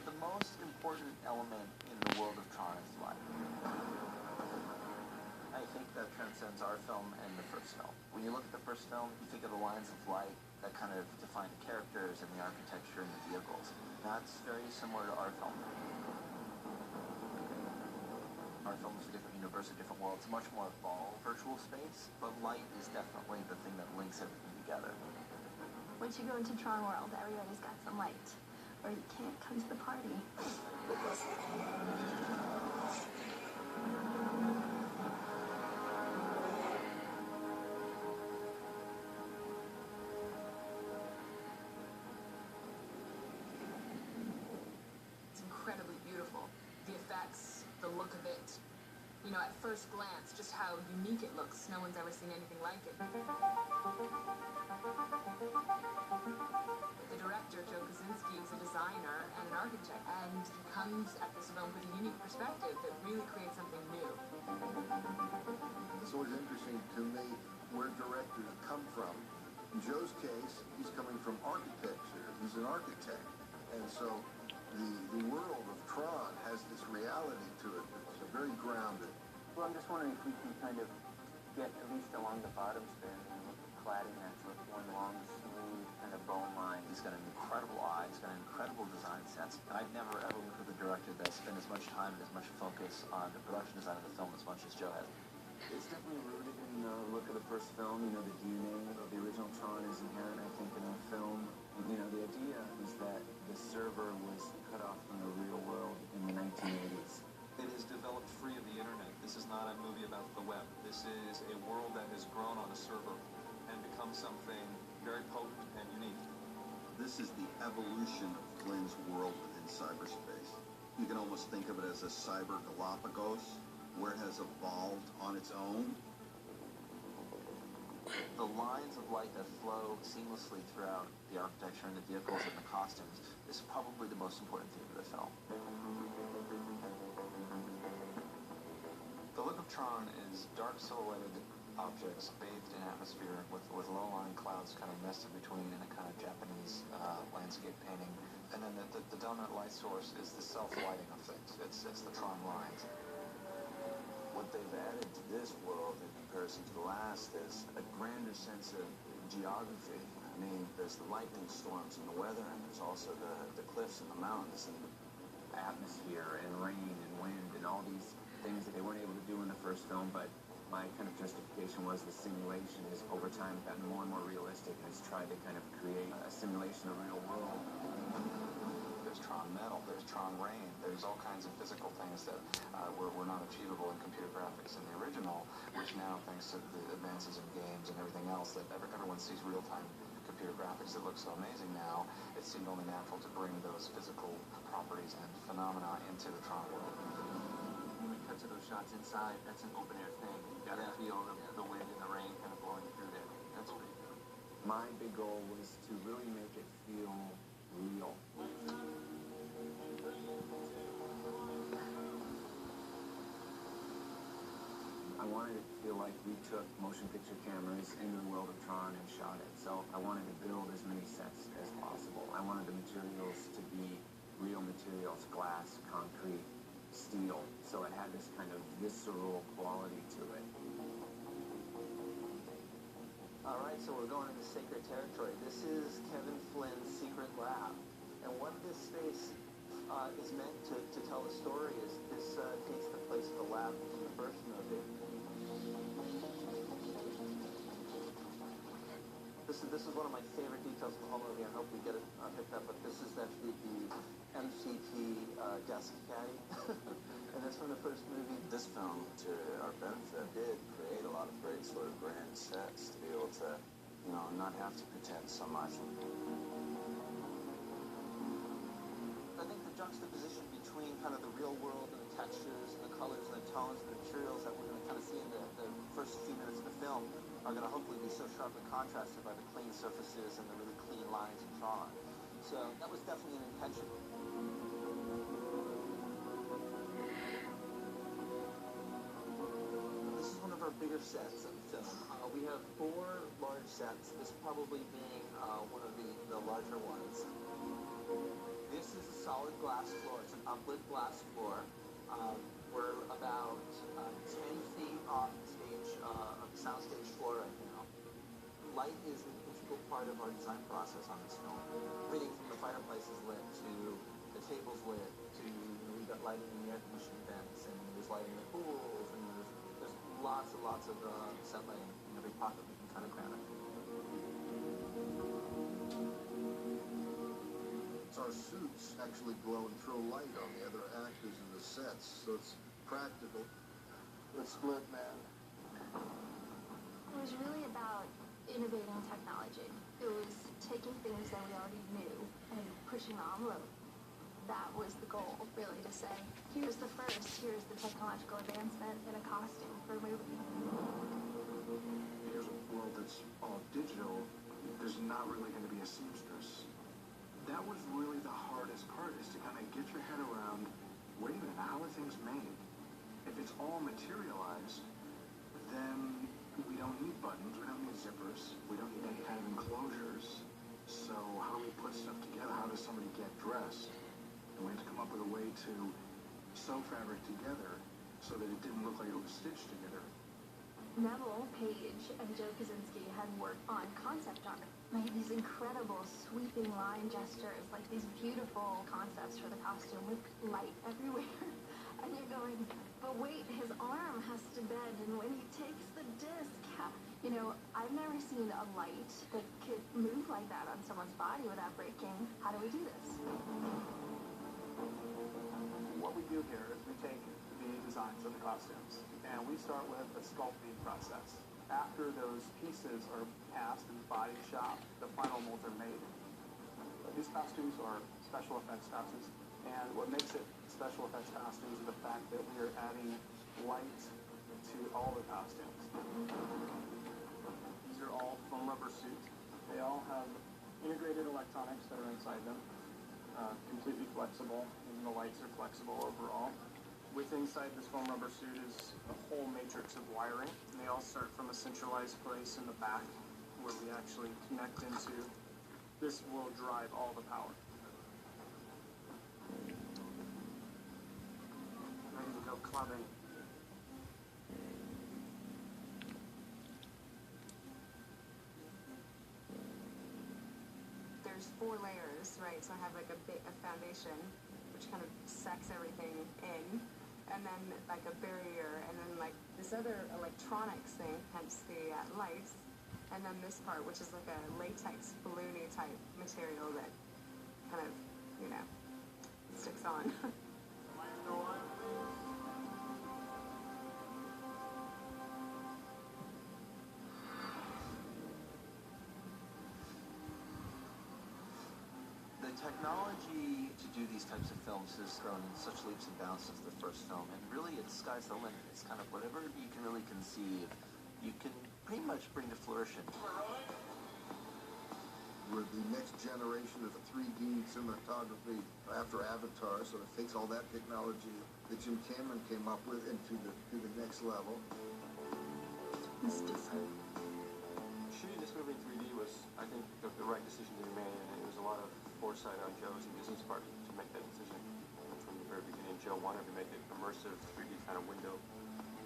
the most important element in the world of Tron is light. I think that transcends our film and the first film. When you look at the first film, you think of the lines of light that kind of define the characters and the architecture and the vehicles. That's very similar to our film. Our film is a different universe, a different world. It's a much more evolved virtual space, but light is definitely the thing that links everything together. Once you go into Tron World, everybody's got some light, or you can't come to the party. It's incredibly beautiful. The effects, the look of it. You know, at first glance, just how unique it looks. No one's ever seen anything like it. The director, Joe Kosinski, is a designer and an architect, and he comes at this film with a unique perspective that really creates something new. It's always interesting to me where directors come from. In Joe's case, he's coming from architecture. He's an architect. And so the world of Tron has this reality to it that's very grounded. Well, I'm just wondering if we can kind of get at least along the bottom span and look at cladding that's with one long, smooth kind of bone line. He's got an incredible eye. He's got an incredible design sense. I've never ever worked with a director that spent as much time and as much focus on the production design of the film as much as Joe has. It's definitely rooted in the look of the first film. You know, the DNA of the original Tron is inherent, I think, in the film. You know, the idea is that the server was cut off from the real world in the 1980s. It is developed free of the internet. This is not a movie about the web. This is a world that has grown on a server and become something very potent and unique. This is the evolution of Flynn's world within cyberspace. You can almost think of it as a cyber Galapagos, where it has evolved on its own. The lines of light that flow seamlessly throughout the architecture and the vehicles and the costumes is probably the most important theme of the film. The look of Tron is dark silhouetted objects bathed in atmosphere with low-lying clouds kind of nested between in a kind of Japanese landscape painting. And then the dominant light source is the self-lighting of things. It's the Tron lines. What they've added to this world in comparison to the last is a grander sense of geography. I mean, there's the lightning storms and the weather, and there's also the cliffs and the mountains and the atmosphere and rain and wind and all these things that they weren't able to do in the first film, but my kind of justification was the simulation has over time gotten more and more realistic and has tried to kind of create a simulation of the real world. There's Tron metal, there's Tron rain, there's all kinds of physical things that were not achievable in computer graphics in the original, which now, thanks to the advances in games and everything else, that everyone sees real-time computer graphics that look so amazing now, it seemed only natural to bring those physical properties and phenomena into the Tron world. When we cut to those shots inside, that's an open-air thing. You gotta feel the wind and the rain kind of blowing through there. That's pretty good. My big goal was to really make it feel real. I wanted it to feel like we took motion picture cameras into the world of Tron and shot it. So I wanted to build as many sets as possible. I wanted the materials to be real materials, glass, concrete, steel. So it had this kind of visceral quality to it. All right, so we're going into sacred territory. This is Kevin Flynn's secret lab. And what this space is meant to tell a story is this takes the place of the lab in the first movie. This is one of my favorite details of the whole movie. I hope we get it picked up, but this is actually the MCT desk caddy. And that's from the first movie. This film, to our benefit, did create a lot of great sort of grand sets to be able to, you know, not have to pretend so much. I think the juxtaposition between kind of the real world and the textures and the colors and the tones and the materials that we're going to kind of see in the first few minutes of the film are going to hopefully be so sharply contrasted by the clean surfaces and the really clean lines in Tron. So that was definitely an intention. This is one of our bigger sets in the film. We have 4 large sets, this probably being one of the larger ones. This is a solid glass floor. It's an uplit glass floor. We're about 10 feet off the stage, of the soundstage floor right now. Light is an integral part of our design process on this film. Everything from the fireplace is lit to the tables lit to we've got lighting in the air conditioning vents, and there's lighting in the pools, and there's lots and lots of set lighting in every pocket we can kind of grab it. Our suits actually glow and throw light on the other actors in the sets, so it's practical. But Split Man. It was really about innovating technology. It was taking things that we already knew and pushing the envelope. That was the goal, really, to say, here's the first, here's the technological advancement in a costume for a movie. Here's a world that's all digital. There's not really going to be a seamstress. That was really the hardest part, is to kind of get your head around, wait a minute, how are things made? If it's all materialized, then we don't need buttons, we don't need zippers, we don't need any kind of enclosures. So how do we put stuff together? How does somebody get dressed? And we had to come up with a way to sew fabric together so that it didn't look like it was stitched together. Neville Page and Joe Kaczynski had worked on concept art, made these incredible sweeping line gestures, like these beautiful concepts for the costume with light everywhere. And you're going, but wait, his arm has to bend, and when he takes the disc, you know, I've never seen a light that could move like that on someone's body without breaking. How do we do this? What we do here is we take the designs of the costumes, and we start with a sculpting process. After those pieces are cast in the body shop, the final molds are made. These costumes are special effects costumes, and what makes it special effects costumes is the fact that we are adding light to all the costumes. These are all foam rubber suits. They all have integrated electronics that are inside them, completely flexible, and the lights are flexible overall. Inside this foam rubber suit is a whole matrix of wiring, and they all start from a centralized place in the back where we actually connect into. This will drive all the power. Ready to go clubbing. There's 4 layers, right? So I have like a foundation, which kind of sucks everything in. And then like a barrier, and then like this other electronics thing, hence the lights, and then this part, which is like a latex balloony type material that kind of, you know, sticks on. The technology to do these types of films has grown in such leaps and bounds since the first film, and really it's sky's the limit. It's kind of whatever you can really conceive, you can pretty much bring to fruition. We're the next generation of 3D cinematography after Avatar, so it takes all that technology that Jim Cameron came up with into to the next level. It's different. Shooting this movie in 3D was, I think, the right decision to be made, and it was a lot of foresight on Joe's and Disney's part to make that decision from the very beginning. Joe wanted to make it immersive 3D kind of window.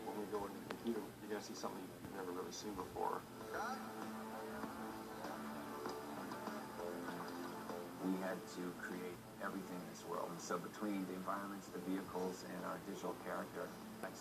When we go into the computer, you're going to see something you've never really seen before. We had to create everything in this world, and so between the environments, the vehicles, and our digital character,